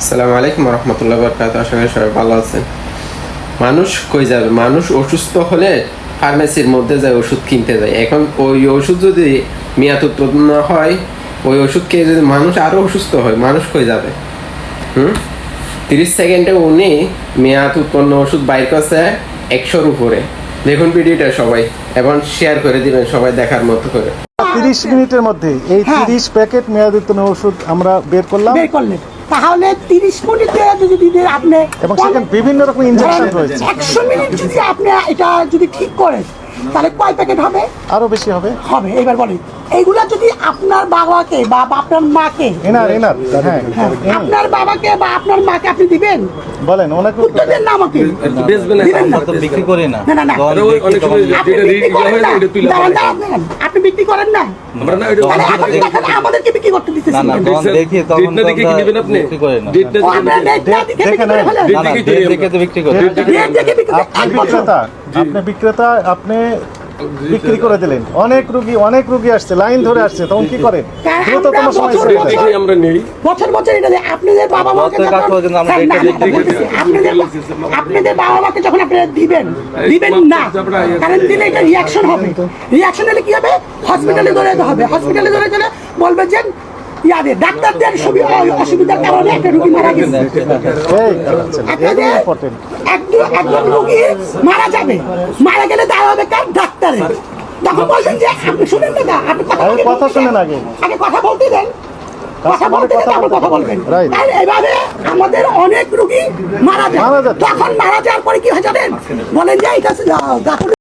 আসসালামু আলাইকুম রহমতুল্লাহ বরকাত। আশা করি সবাই ভালো আছেন। মানুষ কই যাবে? মানুষ অসুস্থ হলে ফার্মেসির মধ্যে যায় ওষুধ কিনতে যায়। এখন ওই ওষুধ যদি মেয়াদ উত্তীর্ণ হয়, ওই ওষুধ খেয়ে যদি মানুষ আরও অসুস্থ হয়, মানুষ কই যাবে? 30 সেকেন্ডে উনি মেয়াদ উৎপন্ন ওষুধ বাইর করছে 100-র উপরে। দেখুন ভিডিওটা সবাই, এবং শেয়ার করে দিবেন সবাই দেখার মতো করে। 30 মিনিটের মধ্যে এই 30 প্যাকেট মেয়াদোত্তীর্ণ ওষুধ আমরা বের করলাম। তাহলে 30 মিনিটে যদি আপনি এবং সেখানে বিভিন্ন রকম ইনজেকশন রয়েছে। 100 মিনিট যদি আপনি এটা যদি ঠিক করেন তাহলে কয় প্যাকেট হবে? আরো বেশি হবে। এবার বলেন, এইগুলা যদি আপনার বাবাকে বা আপনার মাকে আপনার বাবাকে বা আপনার মাকে আপনি দিবেন? বলেন, ওনাকে উত্তর দেন না আমাকে। বিক্রি করি না। না না, আপনি বিক্রি করেন না। আমাদেরকে বিক্রি করতে দিতেছেন না? দেখি তখন বিক্রি করে না। আপনি বিক্রেতা, আপনি বিক্রি করে দিলেন। অনেক রোগী আসছে, লাইন ধরে আসছে, তখন কি করেন? দ্রুততম সময় বছর বছর এটা আপনাদের বাবা মাকে আপনাদের বাবা মাকে যখন আপনারা দিবেন না, কারণ দিলে এটা রিয়াকশন হবে। রিয়াকশন হলে কি হবে? হসপিটালে ধরে যেতে হবে। হসপিটালে ধরে গেলে বলবে যে ডাক্তারদের অসুবিধার কারণে একটা রোগী মারা গেছে। একজন রোগী মারা যাবে, মারা গেলে দায় হবে কার? ডাক্তারের। তখন বলছেন যে আপনি শুনেন না, আপনি কথা শুনেন, আগে কথা বলতে দেন, কথা বলবেন। এইভাবে আমাদের অনেক রোগী মারা যায়। তখন মারা যাওয়ার পরে কি হয় জানেন? বলেন যে এটা